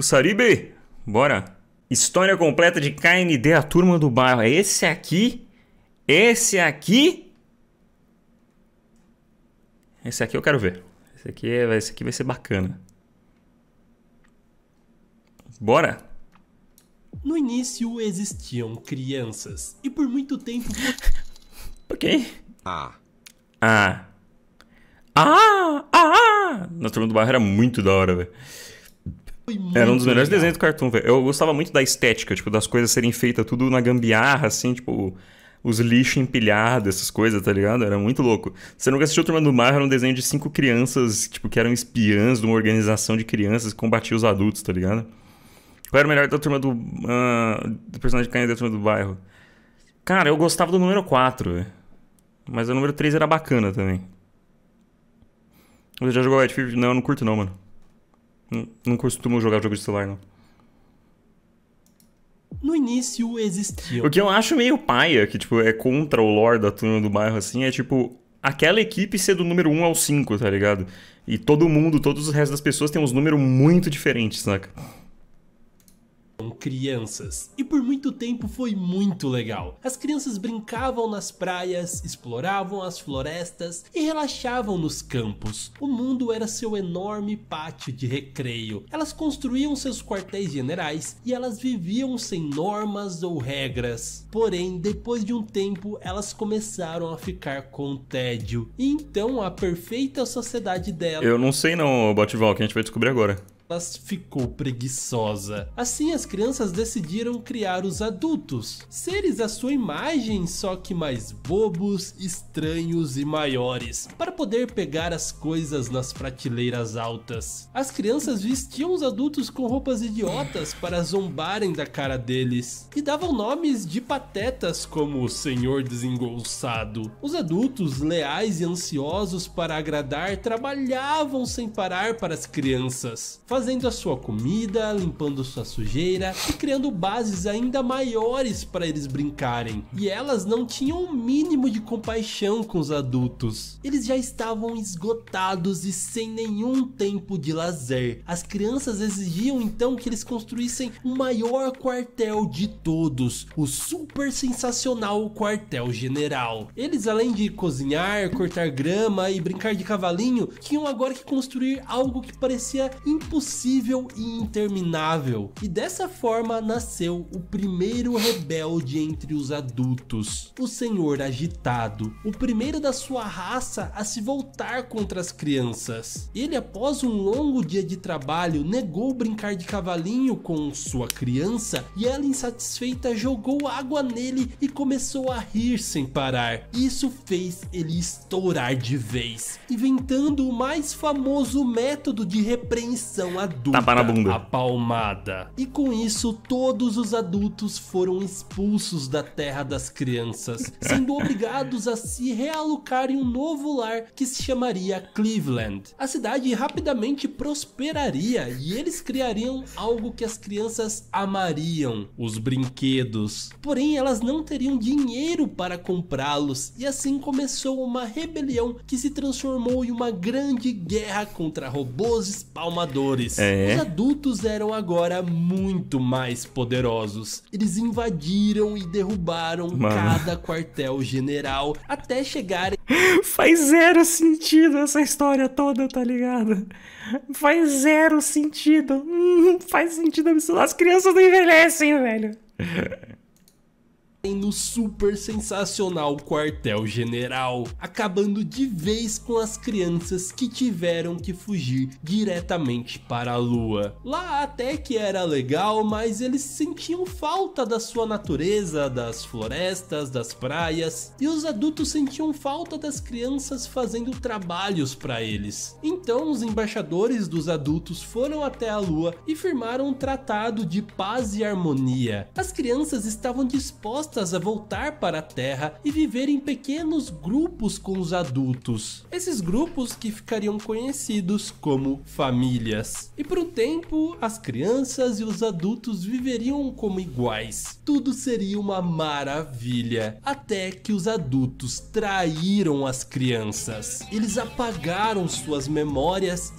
Saribe, bora. História completa de KND, a turma do bairro. É esse aqui? Esse aqui? Esse aqui eu quero ver. Esse aqui vai ser bacana. Bora. No início existiam crianças e por muito tempo... Ok. Ah. Na turma do bairro era muito da hora, velho. Era um dos melhores desenhos do Cartoon, velho. Eu gostava muito da estética, tipo, das coisas serem feitas tudo na gambiarra, assim, tipo, os lixos empilhados, essas coisas, tá ligado? Era muito louco. Você nunca assistiu Turma do Bairro? Era um desenho de 5 crianças, tipo, que eram espiãs de uma organização de crianças que combatiam os adultos, tá ligado? Qual era o melhor da turma do personagem de KND da Turma do Bairro? Cara, eu gostava do número 4, velho. Mas o número 3 era bacana também. Você já jogou White Field? Não, eu não curto não, mano. Não costumo jogar jogo de celular, não. No início existiam... O que eu acho meio paia, que tipo, é contra o lore da turma do bairro, assim, é tipo... Aquela equipe ser do número 1 ao 5, tá ligado? E todo mundo, todos os restos das pessoas têm uns números muito diferentes, saca? Crianças. E por muito tempo foi muito legal. As crianças brincavam nas praias, exploravam as florestas e relaxavam nos campos. O mundo era seu enorme pátio de recreio. Elas construíam seus quartéis generais e elas viviam sem normas ou regras. Porém, depois de um tempo, elas começaram a ficar com tédio. E então a perfeita sociedade delas... Eu não sei não, Botival, que a gente vai descobrir agora. Ficou preguiçosa. Assim as crianças decidiram criar os adultos, seres à sua imagem, só que mais bobos, estranhos e maiores, para poder pegar as coisas nas prateleiras altas. As crianças vestiam os adultos com roupas idiotas para zombarem da cara deles, e davam nomes de patetas como o Senhor Desengolçado. Os adultos, leais e ansiosos para agradar, trabalhavam sem parar para as crianças, fazendo a sua comida, limpando sua sujeira e criando bases ainda maiores para eles brincarem. E elas não tinham o mínimo de compaixão com os adultos. Eles já estavam esgotados e sem nenhum tempo de lazer. As crianças exigiam então que eles construíssem o maior quartel de todos, o super sensacional quartel general. Eles, além de cozinhar, cortar grama e brincar de cavalinho, tinham agora que construir algo que parecia impossível e interminável. E dessa forma nasceu o primeiro rebelde entre os adultos, o Senhor Agitado, o primeiro da sua raça a se voltar contra as crianças. Ele, após um longo dia de trabalho, negou brincar de cavalinho com sua criança e ela, insatisfeita, jogou água nele e começou a rir sem parar. Isso fez ele estourar de vez, inventando o mais famoso método de repreensão adulta, tapa na bunda, a palmada. E com isso todos os adultos foram expulsos da terra das crianças, sendo obrigados a se realocar em um novo lar que se chamaria Cleveland. A cidade rapidamente prosperaria e eles criariam algo que as crianças amariam, os brinquedos. Porém, elas não teriam dinheiro para comprá-los e assim começou uma rebelião que se transformou em uma grande guerra contra robôs espalmadores. Os adultos eram agora muito mais poderosos. Eles invadiram e derrubaram cada quartel general até chegarem... Faz zero sentido essa história toda, tá ligado? Faz zero sentido. Faz sentido absoluto. As crianças não envelhecem, velho. No super sensacional quartel general, acabando de vez com as crianças que tiveram que fugir diretamente para a lua. Lá até que era legal, mas eles sentiam falta da sua natureza, das florestas, das praias, e os adultos sentiam falta das crianças fazendo trabalhos para eles. Então os embaixadores dos adultos foram até a lua e firmaram um tratado de paz e harmonia. As crianças estavam dispostas a voltar para a Terra e viver em pequenos grupos com os adultos. Esses grupos que ficariam conhecidos como famílias. E por um tempo, as crianças e os adultos viveriam como iguais. Tudo seria uma maravilha. Até que os adultos traíram as crianças. Eles apagaram suas memórias.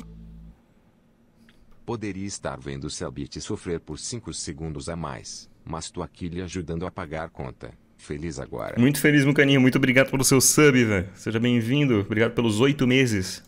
Poderia estar vendo Cellbit sofrer por 5 segundos a mais, mas tô aqui lhe ajudando a pagar a conta. Feliz agora. Muito feliz, Mucaninho. Muito obrigado pelo seu sub, velho. Seja bem-vindo. Obrigado pelos 8 meses.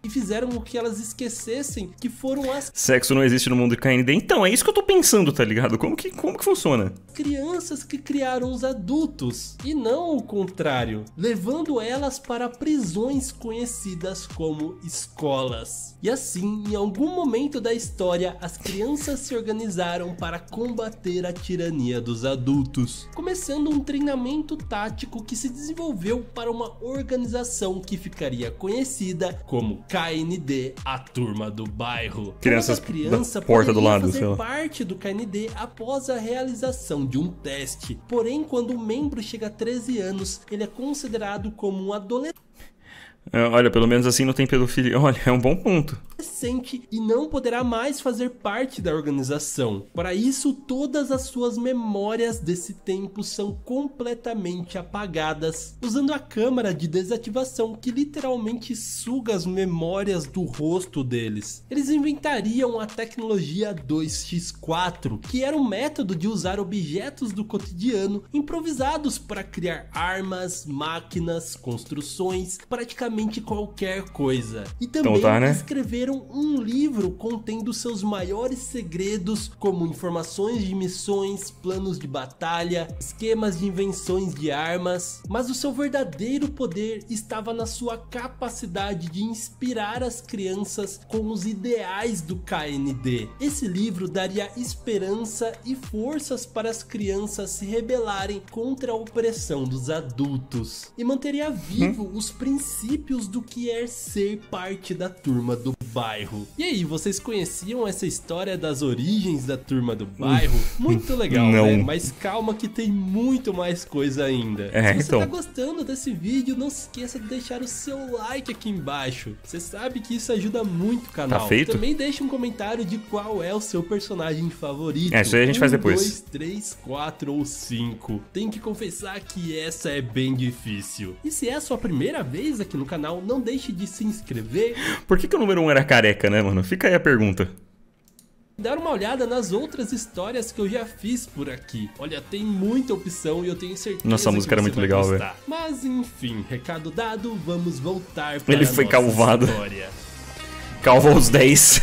E fizeram com que elas esquecessem que foram as Sexo não existe no mundo de KND. Então, é isso que eu tô pensando, tá ligado? Como que funciona? crianças que criaram os adultos, e não o contrário, levando elas para prisões conhecidas como escolas. E assim, em algum momento da história, as crianças se organizaram para combater a tirania dos adultos, começando um treinamento tático que se desenvolveu para uma organização que ficaria conhecida como KND, a turma do bairro. Crianças Cada criança da porta do lado, fazer sei lá. parte do KND após a realização de um teste. Porém, quando o membro chega a 13 anos, ele é considerado como um adolescente Olha, pelo menos assim não tem pedofilia. Olha, é um bom ponto. e não poderá mais fazer parte da organização. Para isso, todas as suas memórias desse tempo são completamente apagadas, usando a câmara de desativação que literalmente suga as memórias do rosto deles. Eles inventariam a tecnologia 2x4, que era um método de usar objetos do cotidiano improvisados para criar armas, máquinas, construções, praticamente qualquer coisa. E também Então tá, né? escreveram um livro contendo seus maiores segredos, como informações de missões, planos de batalha, esquemas de invenções de armas. Mas o seu verdadeiro poder estava na sua capacidade de inspirar as crianças com os ideais do KND. Esse livro daria esperança e forças para as crianças se rebelarem contra a opressão dos adultos, e manteria vivo os princípios do que é ser parte da turma do bairro. E aí, vocês conheciam essa história das origens da turma do bairro? Muito legal, Não. né? Mas calma que tem muito mais coisa ainda. É, Se você então. tá gostando desse vídeo, não se esqueça de deixar o seu like aqui embaixo. Você sabe que isso ajuda muito o canal. Tá feito? Também deixe um comentário de qual é o seu personagem favorito. É, isso aí a gente faz depois. 2, 3, 4 ou 5. Tem que confessar que essa é bem difícil. E se é a sua primeira vez aqui no canal, não deixe de se inscrever, Por que o número 1 era careca, né, mano? Fica aí a pergunta. dar uma olhada nas outras histórias que eu já fiz por aqui. Olha, tem muita opção e eu tenho certeza Nossa, a que música era você muito vai legal, gostar. Mas enfim, recado dado, vamos voltar para Ele a foi nossa calvado. história. Calva aos 10.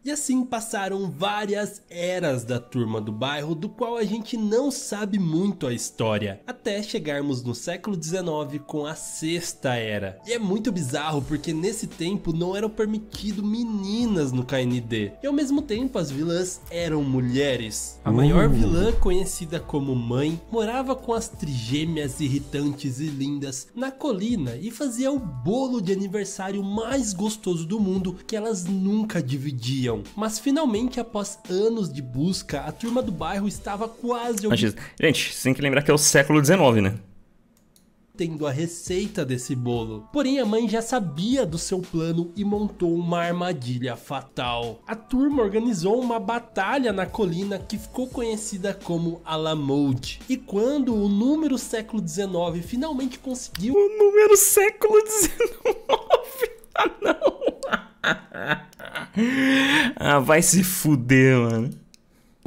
E assim passaram várias eras da turma do bairro, do qual a gente não sabe muito a história, até chegarmos no século XIX com a sexta era. E é muito bizarro porque nesse tempo não eram permitido meninas no KND, e ao mesmo tempo as vilãs eram mulheres. A maior vilã, conhecida como Mãe, morava com as trigêmeas irritantes e lindas na colina e fazia o bolo de aniversário mais gostoso do mundo que elas nunca dividiam. Mas finalmente, após anos de busca, a turma do bairro estava quase Gente, você tem que lembrar que é o século XIX, né? tendo a receita desse bolo. Porém, a mãe já sabia do seu plano e montou uma armadilha fatal. A turma organizou uma batalha na colina que ficou conhecida como Alamode. E quando o número século XIX finalmente conseguiu O número século XIX. Ah, não. Ah, vai se fuder, mano.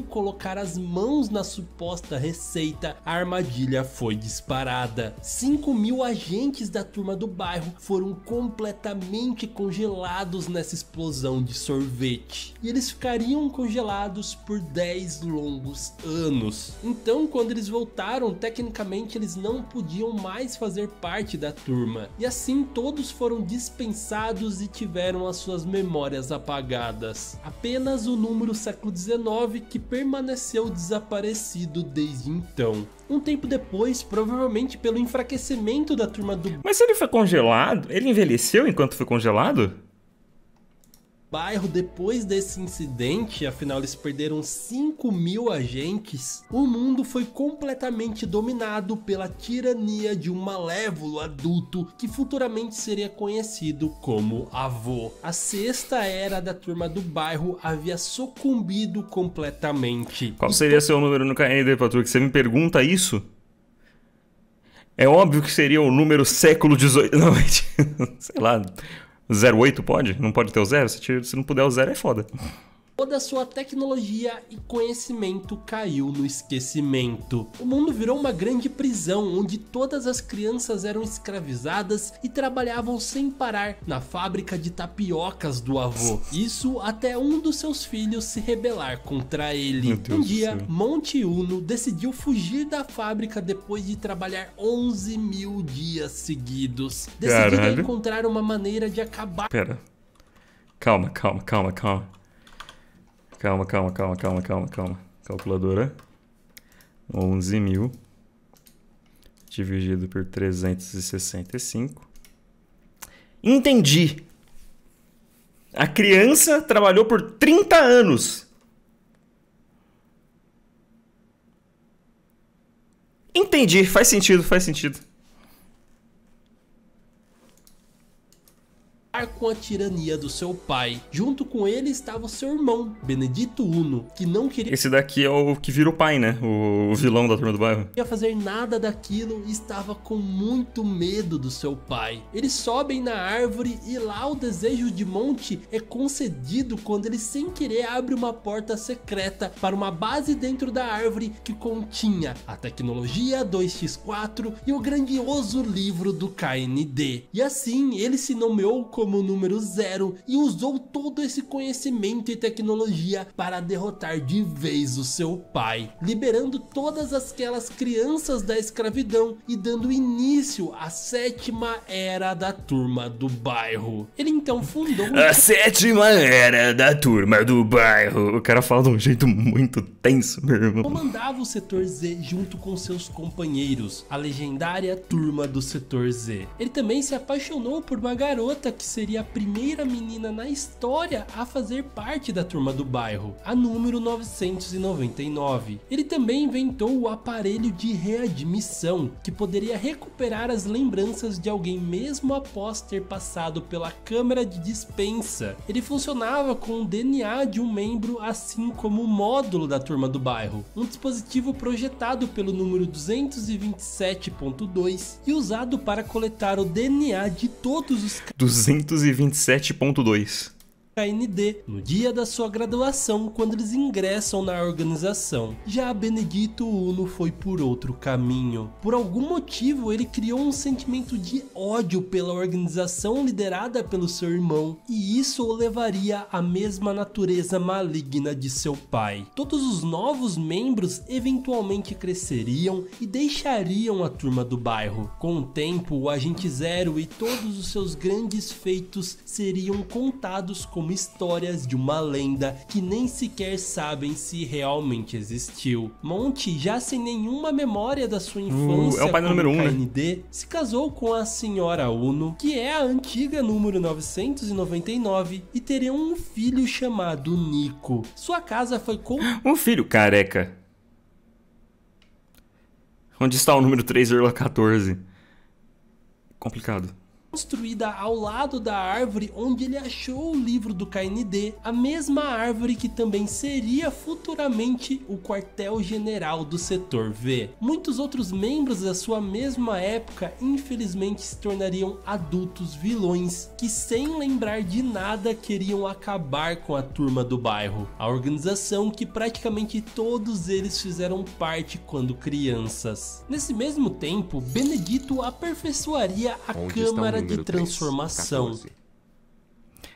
colocar as mãos na suposta receita, a armadilha foi disparada. 5.000 agentes da turma do bairro foram completamente congelados nessa explosão de sorvete. E eles ficariam congelados por 10 longos anos. Então, quando eles voltaram, tecnicamente eles não podiam mais fazer parte da turma. E assim todos foram dispensados e tiveram as suas memórias apagadas. Apenas o número século XIX que permaneceu desaparecido desde então. Um tempo depois, provavelmente pelo enfraquecimento da turma do Mas se ele foi congelado, ele envelheceu enquanto foi congelado? bairro depois desse incidente, afinal eles perderam 5.000 agentes, o mundo foi completamente dominado pela tirania de um malévolo adulto que futuramente seria conhecido como Avô. A sexta era da turma do bairro havia sucumbido completamente. Qual seria seu número no KND, Patrulha? Que você me pergunta isso? É óbvio que seria o número século XVIII. Não, sei lá. 08 pode? Não pode ter o 0? Se não puder o 0 é foda. Toda a sua tecnologia e conhecimento caiu no esquecimento. O mundo virou uma grande prisão onde todas as crianças eram escravizadas e trabalhavam sem parar na fábrica de tapiocas do avô. Isso até um dos seus filhos se rebelar contra ele. Um dia, Monte Uno decidiu fugir da fábrica depois de trabalhar 11 mil dias seguidos. Decidido encontrar uma maneira de acabar... Pera. Calma. Calculadora. 11.000 dividido por 365. Entendi. A criança trabalhou por 30 anos. Entendi, faz sentido. Com a tirania do seu pai. Junto com ele estava o seu irmão, Benedito Uno, que não queria... Esse daqui é o que vira o pai, né? O vilão da Turma do Bairro. Não queria fazer nada daquilo e estava com muito medo do seu pai. Eles sobem na árvore e lá o desejo de Monte é concedido quando ele sem querer abre uma porta secreta para uma base dentro da árvore que continha a tecnologia 2x4 e o grandioso livro do KND. E assim ele se nomeou como número 0 e usou todo esse conhecimento e tecnologia para derrotar de vez o seu pai, liberando todas aquelas crianças da escravidão e dando início à 7ª era da Turma do Bairro. Ele então fundou a 7ª era da Turma do Bairro. O cara fala de um jeito muito tenso, meu irmão. Comandava o Setor Z junto com seus companheiros, a legendária Turma do Setor Z. Ele também se apaixonou por uma garota que seria a primeira menina na história a fazer parte da Turma do Bairro, a número 999. Ele também inventou o aparelho de readmissão, que poderia recuperar as lembranças de alguém mesmo após ter passado pela câmara de dispensa. Ele funcionava com o DNA de um membro, assim como o módulo da Turma do Bairro, um dispositivo projetado pelo número 227.2 e usado para coletar o DNA de todos os 227.2 KND no dia da sua graduação, quando eles ingressam na organização. Já Benedito Uno foi por outro caminho. Por algum motivo ele criou um sentimento de ódio pela organização liderada pelo seu irmão, e isso o levaria à mesma natureza maligna de seu pai. Todos os novos membros eventualmente cresceriam e deixariam a Turma do Bairro. Com o tempo, o Agente Zero e todos os seus grandes feitos seriam contados como histórias de uma lenda que nem sequer sabem se realmente existiu. Monte, já sem nenhuma memória da sua infância é o pai do número 1, KND, né? Se casou com a senhora Uno, que é a antiga número 999, e teriam um filho chamado Nico. Sua casa foi com... Um filho careca. Onde está o número 3,14? Complicado. Construída ao lado da árvore onde ele achou o livro do KND, a mesma árvore que também seria futuramente o quartel-general do Setor V. Muitos outros membros da sua mesma época infelizmente se tornariam adultos vilões que, sem lembrar de nada, queriam acabar com a Turma do Bairro, a organização que praticamente todos eles fizeram parte quando crianças. Nesse mesmo tempo, Benedito aperfeiçoaria a Câmara de transformação. 14.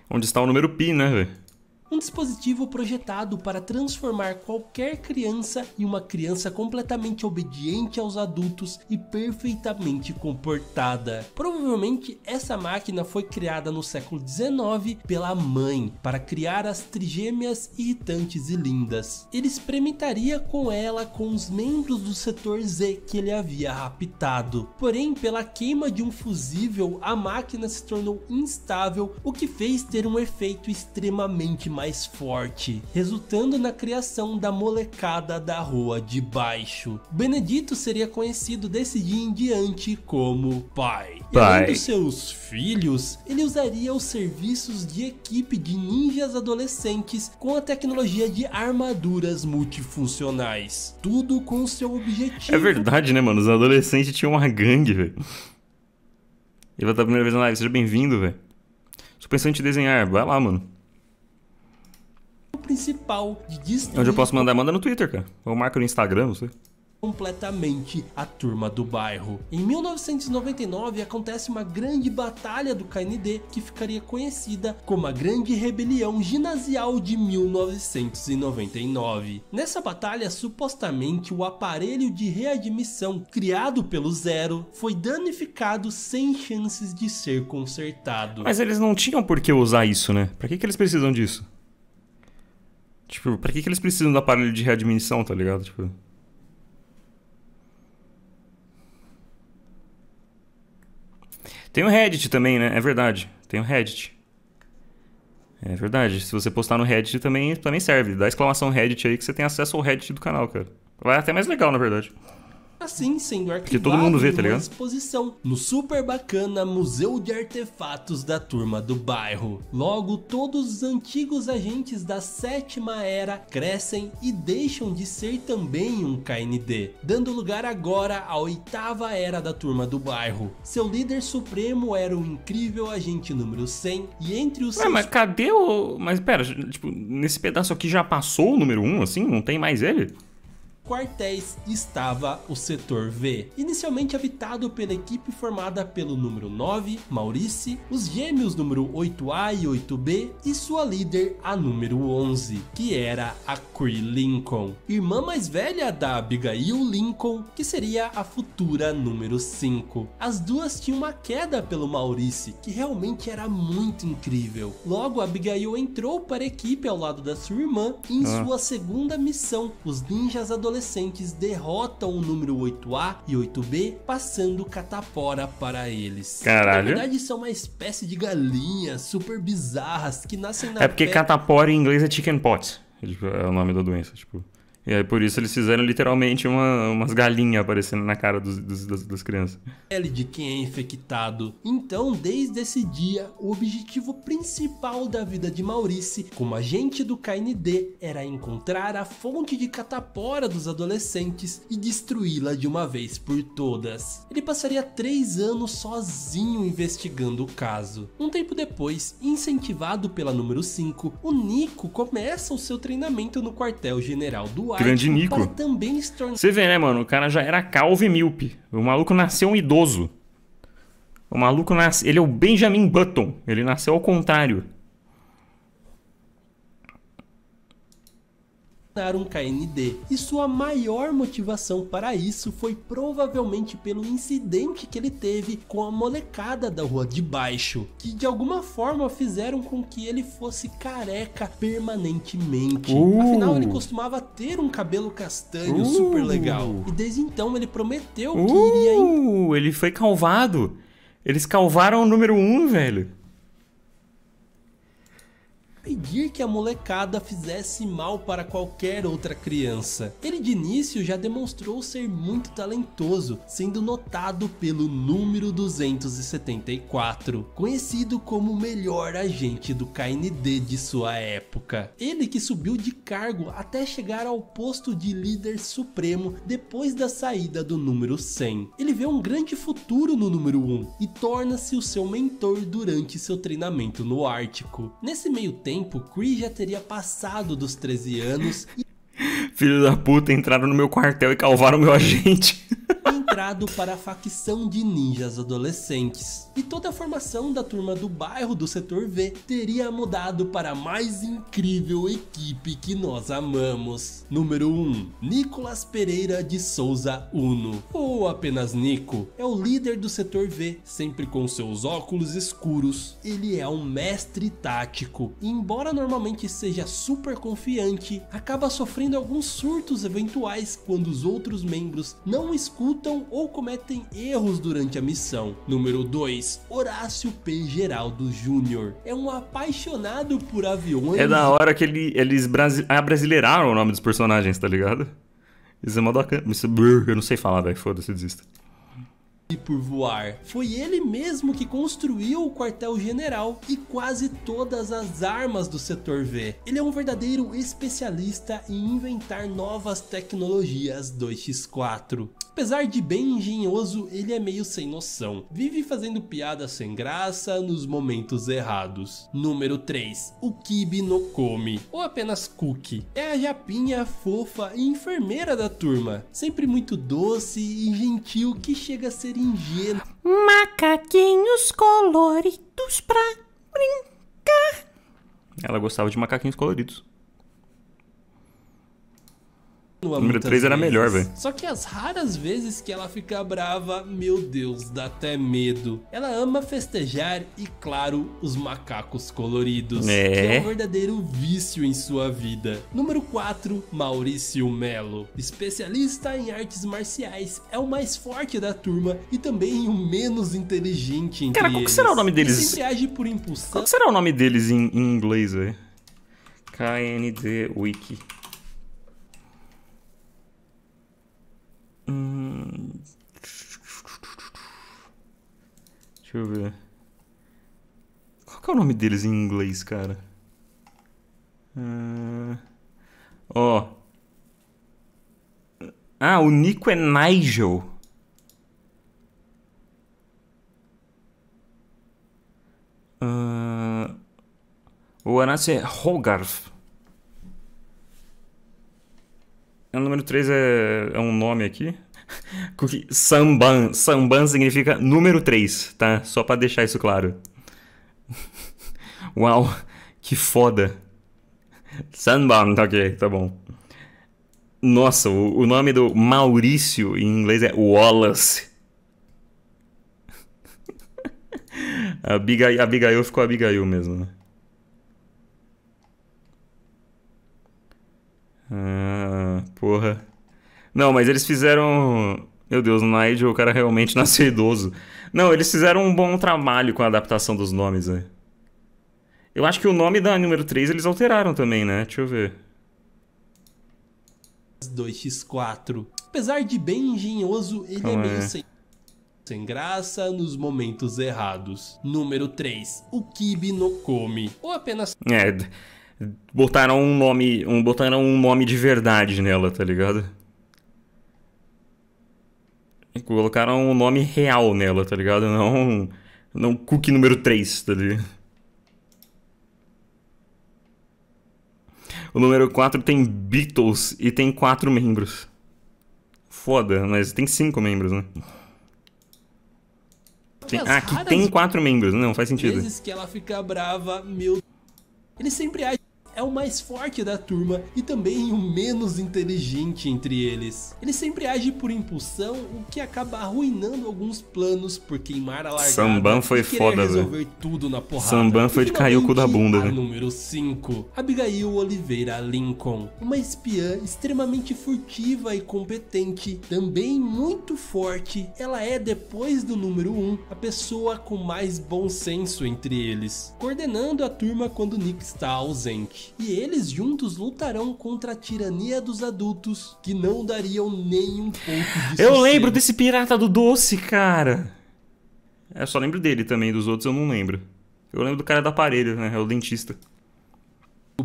Onde está o número pi, né, velho? Um dispositivo projetado para transformar qualquer criança em uma criança completamente obediente aos adultos e perfeitamente comportada. Provavelmente essa máquina foi criada no século XIX pela mãe para criar as trigêmeas irritantes e lindas. Ele experimentaria com ela com os membros do Setor Z que ele havia raptado. Porém, pela queima de um fusível, a máquina se tornou instável, o que fez ter um efeito extremamente mais forte, resultando na criação da molecada da Rua de Baixo. Benedito seria conhecido desse dia em diante como pai. E além dos seus filhos, ele usaria os serviços de equipe de ninjas adolescentes com a tecnologia de armaduras multifuncionais. Tudo com o seu objetivo. É verdade, né, mano? Os adolescentes tinham uma gangue, velho. Ele vai estar a primeira vez na live. Seja bem-vindo, velho. Tô pensando em te desenhar. Vai lá, mano. O principal de destruir... Onde eu posso mandar? Manda no Twitter, cara. Ou marca no Instagram, não sei. Completamente a Turma do Bairro. Em 1999 acontece uma grande batalha do KND que ficaria conhecida como a Grande Rebelião Ginasial de 1999. Nessa batalha, supostamente o aparelho de readmissão criado pelo Zero foi danificado sem chances de ser consertado. Mas eles não tinham por que usar isso, né? Pra que eles precisam disso? Tipo, pra que eles precisam do aparelho de readmissão, tá ligado? Tipo... Tem o Reddit também, né? É verdade. Tem o Reddit. É verdade. Se você postar no Reddit também serve. Dá exclamação Reddit aí que você tem acesso ao Reddit do canal, cara. Vai até mais legal, na verdade. Assim sendo arquivado porque todo mundo vê, tá ligado? Exposição no super bacana Museu de Artefatos da Turma do Bairro. Logo, todos os antigos agentes da 7ª Era crescem e deixam de ser também um KND, dando lugar agora à 8ª Era da Turma do Bairro. Seu líder supremo era o incrível agente número 100 e entre os seus... Mas cadê o... Mas pera, tipo, nesse pedaço aqui já passou o número 1, assim? Não tem mais ele? quartéis estava o Setor V, inicialmente habitado pela equipe formada pelo número 9, Maurice, os gêmeos número 8A e 8B e sua líder, a número 11, que era a Cree Lincoln, irmã mais velha da Abigail Lincoln, que seria a futura número 5. As duas tinham uma queda pelo Maurice, que realmente era muito incrível. Logo, Abigail entrou para a equipe ao lado da sua irmã e em sua segunda missão, os ninjas adolescentes derrotam o número 8A e 8B, passando catapora para eles. Caralho. Na verdade, são uma espécie de galinhas super bizarras que nascem na É porque catapora em inglês é chicken pot. É o nome da doença, tipo. E aí por isso eles fizeram literalmente umas galinhas aparecendo na cara das crianças. Pele de quem é infectado. Então, desde esse dia, o objetivo principal da vida de Maurice, como agente do KND, era encontrar a fonte de catapora dos adolescentes e destruí-la de uma vez por todas. Ele passaria 3 anos sozinho investigando o caso. Um tempo depois, incentivado pela número 5, o Nico começa o seu treinamento no quartel-general do Grande Nico. para também se tornar... Você vê, né, mano? O cara já era calvo e míope. O maluco nasceu um idoso. O maluco nasce... Ele é o Benjamin Button. Ele nasceu ao contrário. um KND, e sua maior motivação para isso foi provavelmente pelo incidente que ele teve com a molecada da Rua de Baixo, que de alguma forma fizeram com que ele fosse careca permanentemente. Afinal, ele costumava ter um cabelo castanho super legal, e desde então ele prometeu que iria... Ele foi calvado. Eles calvaram o número 1, velho. Pedir que a molecada fizesse mal para qualquer outra criança. Ele de início já demonstrou ser muito talentoso, sendo notado pelo número 274, conhecido como o melhor agente do KND de sua época. Ele que subiu de cargo até chegar ao posto de líder supremo depois da saída do número 100. Ele vê um grande futuro no número 1 e torna-se o seu mentor durante seu treinamento no Ártico. Nesse meio tempo, Cree já teria passado dos 13 anos e... Filho da puta, entraram no meu quartel e calvaram meu agente. Entrado para a facção de ninjas adolescentes. E toda a formação da Turma do Bairro do Setor V teria mudado para a mais incrível equipe que nós amamos. Número 1. Nicolas Pereira de Souza Uno, ou apenas Nico, é o líder do Setor V, sempre com seus óculos escuros. Ele é um mestre tático e, embora normalmente seja super confiante, acaba sofrendo alguns surtos eventuais quando os outros membros não escutam ou cometem erros durante a missão. Número 2, Horácio P. Geraldo Jr. É um apaixonado por aviões. É da hora que eles abrasileiraram o nome dos personagens, tá ligado? Isso é mó bacana. Eu não sei falar, velho. Foda-se, desista. E por voar. Foi ele mesmo que construiu o quartel-general e quase todas as armas do setor V. Ele é um verdadeiro especialista em inventar novas tecnologias 2x4. Apesar de bem engenhoso, ele é meio sem noção. Vive fazendo piadas sem graça nos momentos errados. Número 3. O Kibi no Komi, ou apenas Cookie. É a japinha fofa e enfermeira da turma. Sempre muito doce e gentil que chega a ser ingênuo. Macaquinhos coloridos pra brincar. Ela gostava de macaquinhos coloridos. O número 3 era vezes. melhor, velho. Só que as raras vezes que ela fica brava, meu Deus, dá até medo. Ela ama festejar e, claro, os macacos coloridos. Que é um verdadeiro vício em sua vida. Número 4, Maurício Melo. Especialista em artes marciais, é o mais forte da turma e também o menos inteligente entre Cara, qual que será o nome deles? Ele sempre age por impulsão. Qual que será o nome deles em inglês, velho? KND Wiki. Deixa eu ver. Qual que é o nome deles em inglês, cara? Ó. Ah, o Nico é Nigel. O Horácio é Hogarth. O número 3 é um nome aqui. Samban. Samban significa número 3, tá? Só pra deixar isso claro. Uau, que foda. Samban, ok, tá bom. Nossa, o nome do Maurício em inglês é Wallace. Abigail ficou Abigail mesmo, né? Porra. Não, mas eles fizeram... Meu Deus, o Nigel, o cara realmente nasceu idoso. Não, eles fizeram um bom trabalho com a adaptação dos nomes, né? Eu acho que o nome da número 3 eles alteraram também, né? Deixa eu ver. 2x4. Apesar de bem engenhoso, ele é meio sem graça nos momentos errados. Número 3. O Kibi no Komi, ou apenas... Botaram um nome de verdade nela, tá ligado? Colocaram um nome real nela, tá ligado? Não Cookie número 3, tá ligado? O número 4 tem Beatles e tem 4 membros. Foda, mas tem 5 membros, né? Aqui tem 4 membros, não faz sentido. Vezes que ela fica brava, meu... Ele sempre age... É o mais forte da turma e também o menos inteligente entre eles. Ele sempre age por impulsão, o que acaba arruinando alguns planos por queimar a largada. Samban foi foda, resolver tudo na porrada. Samban foi de cair o cu da bunda, né? Número 5. Abigail Oliveira Lincoln. Uma espiã extremamente furtiva e competente, também muito forte. Ela é, depois do número 1, a pessoa com mais bom senso entre eles, coordenando a turma quando Nick está ausente. E eles juntos lutarão contra a tirania dos adultos, que não dariam nenhum ponto de Eu sossego. lembro desse pirata do doce, cara. Eu só lembro dele também, dos outros eu não lembro. Eu lembro do cara do aparelho, né? É o dentista.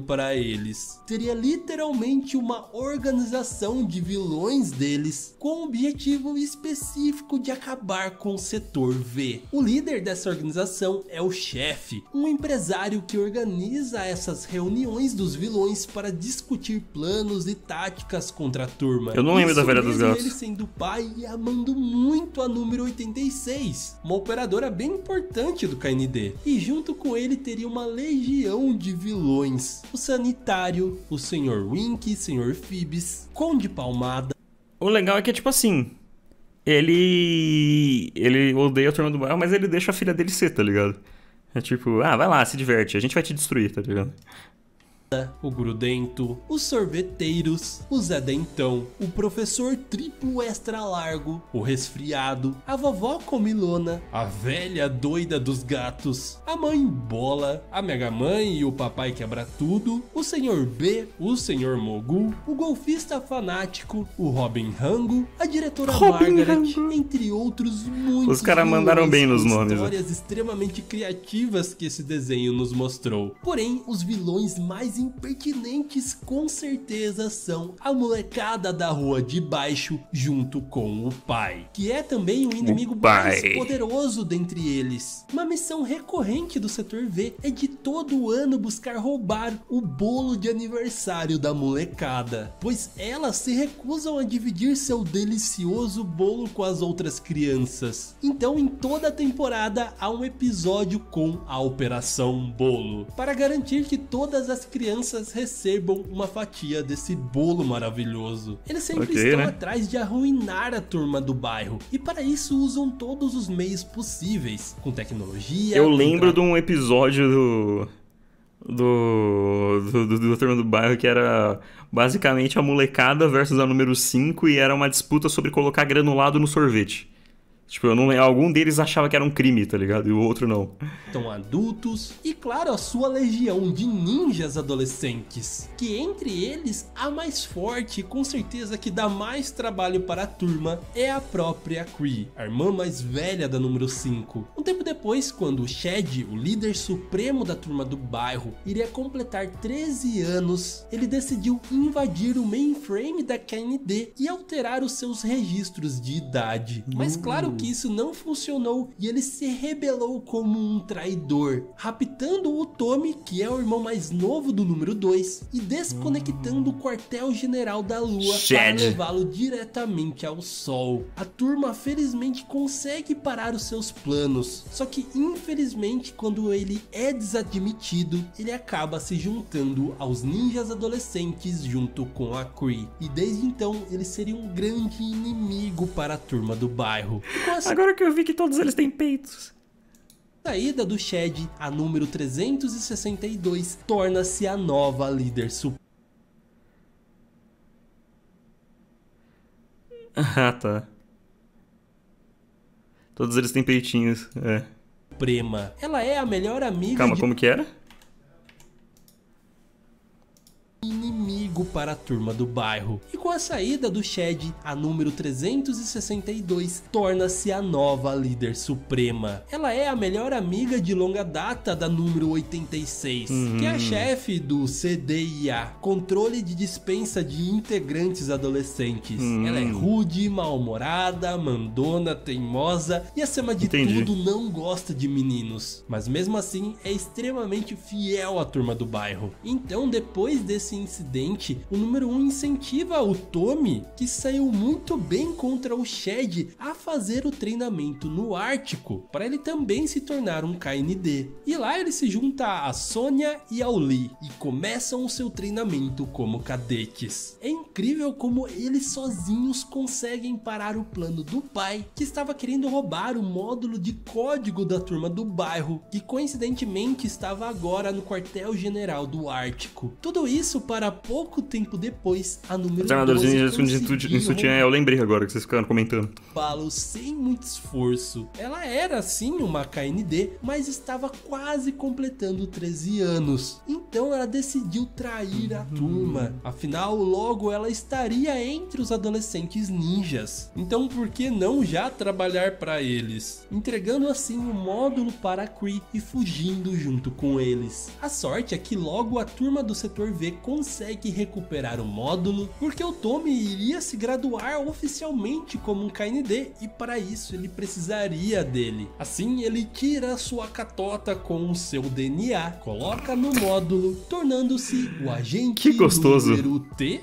Para eles. Seria literalmente uma organização de vilões deles, com o objetivo específico de acabar com o setor V. O líder dessa organização é o chefe, um empresário que organiza essas reuniões dos vilões para discutir planos e táticas contra a turma. Eu não lembro da Velha dos Gatos. Ele sendo pai e amando muito a número 86, uma operadora bem importante do KND. E junto com ele teria uma legião de vilões. O Sanitário, o Sr. Wink, Sr. Phoebs, Conde Palmada. O legal é que, tipo assim, ele odeia a turma do bairro, mas ele deixa a filha dele ser, tá ligado? É tipo, vai lá, se diverte, a gente vai te destruir, tá ligado? o Grudento, os Sorveteiros, o Zé Dentão, o Professor Triplo Extra Largo, o Resfriado, a Vovó Comilona, a Velha Doida dos Gatos, a Mãe Bola, a Mega Mãe e o Papai Quebra Tudo, o Senhor B, o Senhor Mogul, o Golfista Fanático, o Robin Rango, a Diretora Margaret, entre outros muitos. Os caras mandaram bem nos nomes. Histórias extremamente criativas que esse desenho nos mostrou. Porém, os vilões mais impertinentes com certeza são a molecada da rua de baixo junto com o pai, que é também o inimigo mais poderoso dentre eles. Uma missão recorrente do Setor V é de todo ano buscar roubar o bolo de aniversário da molecada, pois elas se recusam a dividir seu delicioso bolo com as outras crianças. Então, em toda a temporada há um episódio com a Operação Bolo, para garantir que todas as crianças recebam uma fatia desse bolo maravilhoso. Eles sempre estão atrás de arruinar a turma do bairro, e para isso usam todos os meios possíveis, com tecnologia. Eu lembro de um episódio do Turma do Bairro que era basicamente a molecada versus a número 5 e era uma disputa sobre colocar granulado no sorvete. Tipo, eu não lembro, algum deles achava que era um crime, tá ligado? E o outro não. Então, adultos e, claro, a sua legião de ninjas adolescentes, que entre eles, a mais forte e com certeza que dá mais trabalho para a turma é a própria Cree, a irmã mais velha da número 5. Um tempo depois, quando o Shed, o líder supremo da turma do bairro, iria completar 13 anos, ele decidiu invadir o mainframe da KND e alterar os seus registros de idade. Mas claro que isso não funcionou e ele se rebelou como um traidor, raptando o Tommy, que é o irmão mais novo do número 2, e desconectando o quartel-general da Lua para levá-lo diretamente ao Sol. A turma felizmente consegue parar os seus planos, só que infelizmente quando ele é desadmitido, ele acaba se juntando aos ninjas adolescentes junto com a Cree, e desde então ele seria um grande inimigo para a turma do bairro. Agora que eu vi que todos eles têm peitos. Saída do Shed, a número 362 torna-se a nova líder Ah, tá. Todos eles têm peitinhos, suprema. Ela é a melhor amiga. Calma, como que era? Inimigo para a turma do bairro. E com a saída do Shed, a número 362 torna-se a nova líder suprema. Ela é a melhor amiga de longa data da número 86, que é a chefe do CDIA, Controle de Dispensa de Integrantes Adolescentes. Ela é rude, mal-humorada, mandona, teimosa e acima de tudo não gosta de meninos, mas mesmo assim é extremamente fiel à turma do bairro. Então, depois desse incidente, o número 1 incentiva o Tommy, que saiu muito bem contra o Shed, a fazer o treinamento no Ártico, para ele também se tornar um KND. E lá ele se junta a Sonya e ao Lee, e começam o seu treinamento como cadetes. É incrível como eles sozinhos conseguem parar o plano do pai, que estava querendo roubar o módulo de código da turma do bairro, que coincidentemente estava agora no quartel-general do Ártico. Tudo isso para pouco tempo depois, a número 12 conseguiu eu lembrei agora que vocês ficaram comentando. Sem muito esforço. Ela era sim uma KND, mas estava quase completando 13 anos. Então ela decidiu trair a turma. Afinal, logo ela estaria entre os adolescentes ninjas. Então por que não já trabalhar para eles? Entregando assim o módulo para a Cree e fugindo junto com eles. A sorte é que logo a turma do Setor V consegue recuperar o módulo, porque o Tommy iria se graduar oficialmente como um KND e para isso ele precisaria dele. Assim ele tira sua catota com o seu DNA, coloca no módulo, tornando-se o agente número T.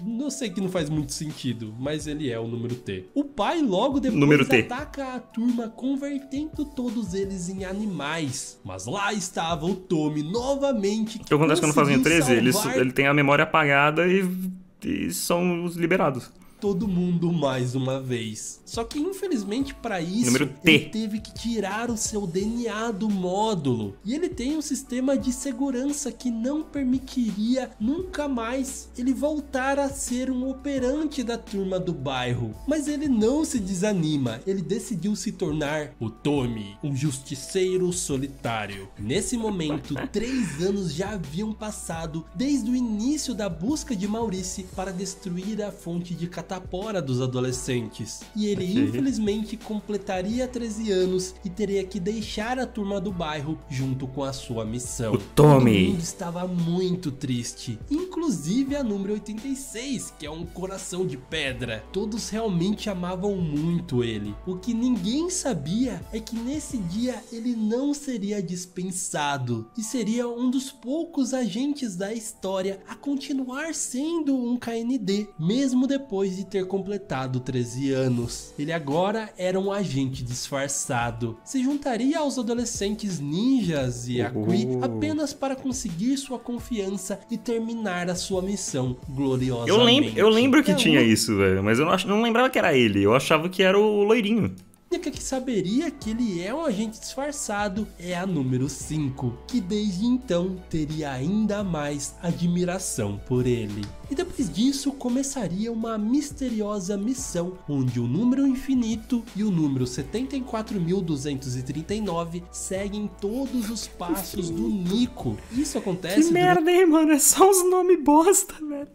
Não sei que não faz muito sentido, mas ele é o número T. O pai logo depois ataca a turma, convertendo todos eles em animais. Mas lá estava o Tommy novamente. O que acontece quando fazem 13? Ele tem a memória apagada e são os liberados. todo mundo mais uma vez. Só que infelizmente para isso Número T. ele teve que tirar o seu DNA do módulo. E ele tem um sistema de segurança que não permitiria nunca mais ele voltar a ser um operante da turma do bairro. Mas ele não se desanima, ele decidiu se tornar o Tommy, um justiceiro solitário. Nesse momento, 3 anos já haviam passado desde o início da busca de Maurice para destruir a fonte de catapora dos adolescentes. E ele infelizmente completaria 13 anos e teria que deixar a turma do bairro junto com a sua missão. O Tommy. Todo mundo estava muito triste, inclusive a número 86, que é um coração de pedra. Todos realmente amavam muito ele. O que ninguém sabia é que nesse dia ele não seria dispensado e seria um dos poucos agentes da história a continuar sendo um KND, mesmo depois de ter completado 13 anos. Ele agora era um agente disfarçado. Se juntaria aos adolescentes ninjas e a Kui apenas para conseguir sua confiança e terminar a sua missão gloriosamente. Eu lembro que tinha isso, velho, mas eu não lembrava que era ele. Eu achava que era o loirinho. A única que saberia que ele é um agente disfarçado é a número 5, que desde então teria ainda mais admiração por ele. E depois disso começaria uma misteriosa missão onde o número infinito e o número 74.239 seguem todos os passos do Nico. Isso acontece Que merda, hein, mano? É só uns nomes bosta, velho.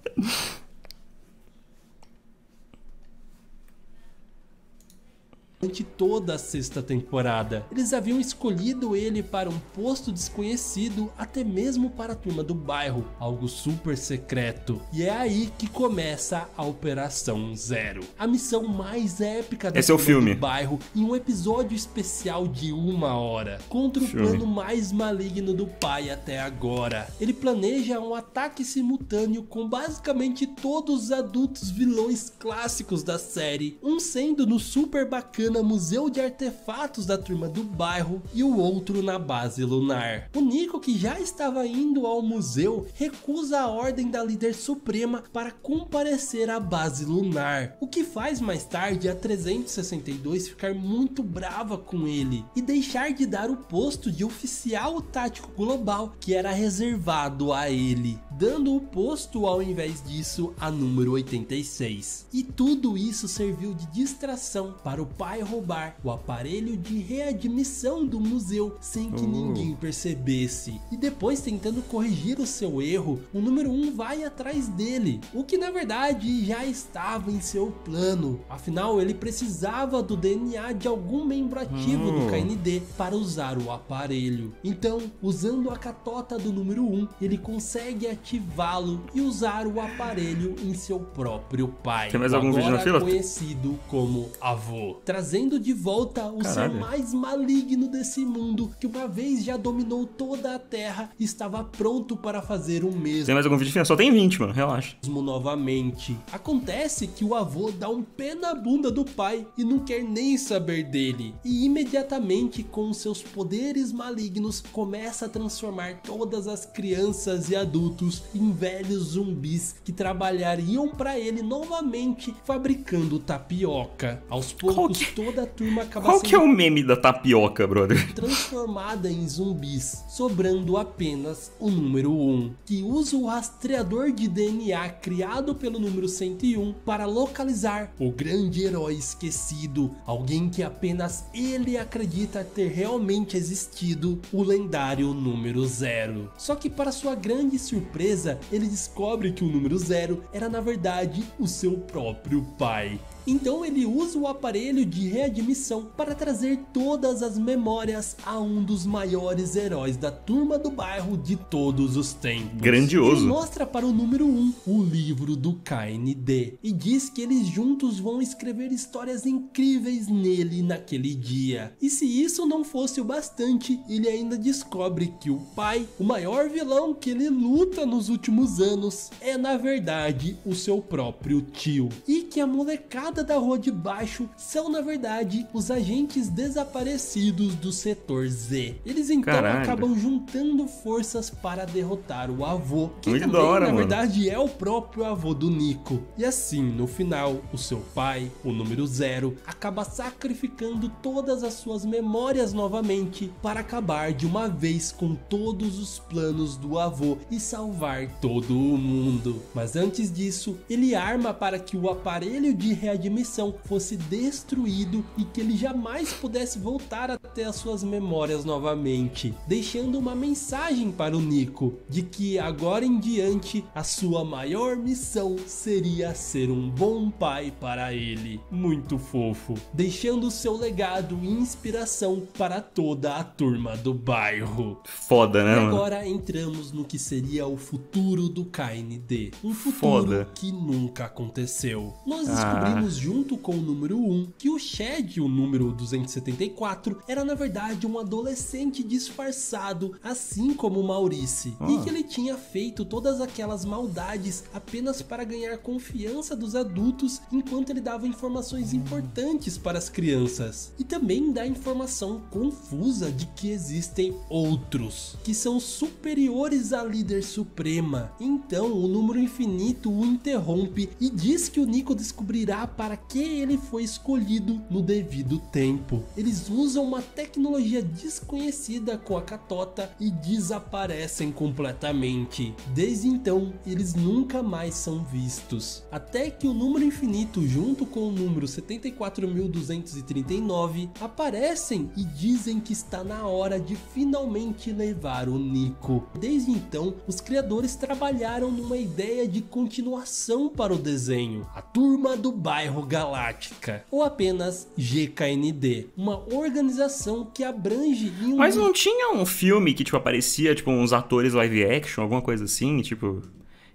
durante toda a 6ª temporada. Eles haviam escolhido ele para um posto desconhecido, até mesmo para a turma do bairro, algo super secreto. E é aí que começa a Operação Zero, a missão mais épica da turma do bairro, em um episódio especial de 1 hora, contra o plano mais maligno do pai até agora. Ele planeja um ataque simultâneo com basicamente todos os adultos vilões clássicos da série, um sendo no super bacana Museu de Artefatos da turma do bairro e o outro na base lunar. O Nico, que já estava indo ao museu, recusa a ordem da líder suprema para comparecer à base lunar, o que faz mais tarde a 362 ficar muito brava com ele e deixar de dar o posto de oficial tático global que era reservado a ele, dando o posto ao invés disso a número 86. E tudo isso serviu de distração para o pai roubar o aparelho de readmissão do museu sem que ninguém percebesse. E depois, tentando corrigir o seu erro, o número 1 vai atrás dele, o que na verdade já estava em seu plano. Afinal, ele precisava do DNA de algum membro ativo do KND para usar o aparelho. Então, usando a catota do número 1, ele consegue ativá-lo e usar o aparelho em seu próprio pai, tem mais algum vídeo na fila? Conhecido como avô, trazendo de volta o ser mais maligno desse mundo, que uma vez já dominou toda a Terra e estava pronto para fazer o mesmo. Tem mais algum vídeo final? Só tem 20, mano, relaxa. Novamente. Acontece que o avô dá um pé na bunda do pai e não quer nem saber dele, e imediatamente com seus poderes malignos começa a transformar todas as crianças e adultos em velhos zumbis que trabalhariam para ele novamente fabricando tapioca. Aos poucos toda a turma acaba Qual que é o meme da tapioca, brother? Transformada em zumbis, sobrando apenas o número 1, que usa o rastreador de DNA criado pelo número 101 para localizar o grande herói esquecido, alguém que apenas ele acredita ter realmente existido, o lendário número 0. Só que para sua grande surpresa, ele descobre que o número 0 era na verdade o seu próprio pai. Então ele usa o aparelho de readmissão para trazer todas as memórias a um dos maiores heróis da turma do bairro de todos os tempos. Grandioso. Ele mostra para o número 1 o livro do KND e diz que eles juntos vão escrever histórias incríveis nele naquele dia. E se isso não fosse o bastante, ele ainda descobre que o pai, o maior vilão que ele luta nos últimos anos, é na verdade o seu próprio tio, e que a molecada entrada da rua de baixo são, na verdade, os agentes desaparecidos do setor Z. Eles então acabam juntando forças para derrotar o avô, que muito também, da hora, na mano. verdade, é o próprio avô do Nico. E assim, no final, o seu pai, o número 0, acaba sacrificando todas as suas memórias novamente para acabar de uma vez com todos os planos do avô e salvar todo o mundo. Mas antes disso, ele arma para que o aparelho de readmissão fosse destruído e que ele jamais pudesse voltar a ter as suas memórias novamente, deixando uma mensagem para o Nico de que agora em diante a sua maior missão seria ser um bom pai para ele. Muito fofo, deixando seu legado e inspiração para toda a turma do bairro. Foda, né, mano? E agora entramos no que seria o futuro do KND. Um futuro que nunca aconteceu. Nós descobrimos junto com o número 1 que o Shed, o número 274, era na verdade um adolescente disfarçado, assim como o Maurice. E que ele tinha feito todas aquelas maldades apenas para ganhar confiança dos adultos, enquanto ele dava informações importantes para as crianças. E também dá informação confusa de que existem outros, que são superiores à líder suprema. Então o número infinito o interrompe e diz que o Nico descobrirá para que ele foi escolhido no devido tempo. Eles usam uma tecnologia desconhecida com a catota e desaparecem completamente. Desde então, eles nunca mais são vistos. Até que o número infinito junto com o número 74.239 aparecem e dizem que está na hora de finalmente levar o Nico. Desde então, os criadores trabalharam numa ideia de continuação para o desenho, a Turma do Bairro Galáctica, ou apenas GKND, uma organização que abrange em um... Mas não tinha um filme que, tipo, aparecia, tipo, uns atores live action, alguma coisa assim, tipo...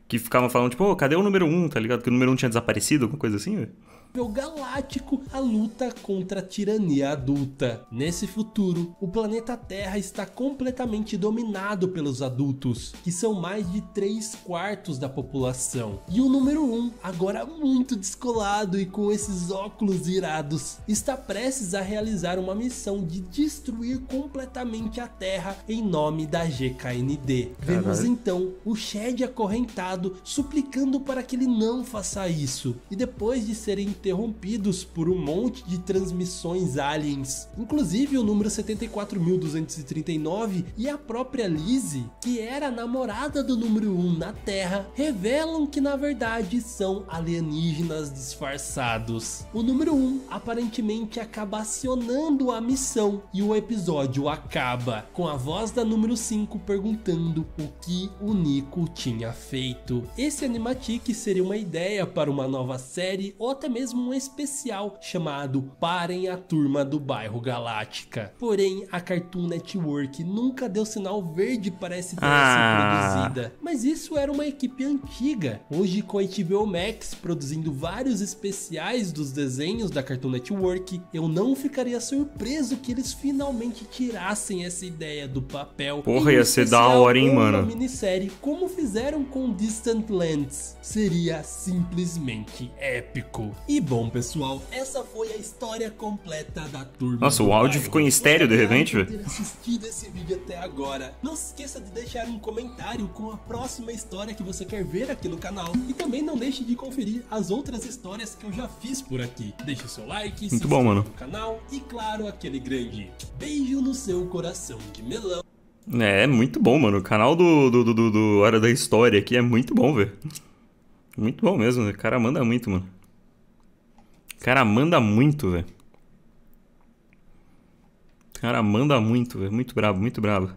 Que ficavam falando, tipo, cadê o número 1, tá ligado? Que o número 1 tinha desaparecido, alguma coisa assim, velho? Galáctico, a luta contra a tirania adulta. Nesse futuro, o planeta Terra está completamente dominado pelos adultos, que são mais de 3/4 da população. E o número 1, agora muito descolado e com esses óculos irados, está prestes a realizar uma missão de destruir completamente a Terra em nome da GKND. Vemos então o Shed acorrentado suplicando para que ele não faça isso. E depois de serem interrompidos por um monte de transmissões aliens, inclusive o número 74.239 e a própria Lizzie, que era a namorada do número 1 na Terra, revelam que na verdade são alienígenas disfarçados. O número 1 aparentemente acaba acionando a missão e o episódio acaba com a voz da número 5 perguntando o que o Nico tinha feito. Esse animatic seria uma ideia para uma nova série ou até mesmo um especial chamado Parem a Turma do Bairro Galáctica. Porém, a Cartoon Network nunca deu sinal verde para essa ideia ser produzida. Mas isso era uma equipe antiga. Hoje, com a HBO Max produzindo vários especiais dos desenhos da Cartoon Network, eu não ficaria surpreso que eles finalmente tirassem essa ideia do papel. Porra, ia ser da hora, hein, mano? Uma minissérie, como fizeram com Distant Lands. Seria simplesmente épico. E bom, pessoal, essa foi a história completa da Turma. Nossa, o áudio ficou em estéreo de repente, velho. Ter assistido esse vídeo até agora. Não se esqueça de deixar um comentário com a próxima história que você quer ver aqui no canal. E também não deixe de conferir as outras histórias que eu já fiz por aqui. Deixe o seu like, se inscreva no canal e, claro, aquele grande beijo no seu coração de melão. É muito bom, mano. O canal do Hora da História aqui é muito bom, velho. Muito bom mesmo, o cara manda muito, mano. O cara manda muito, velho. O cara manda muito, velho. Muito brabo, muito brabo.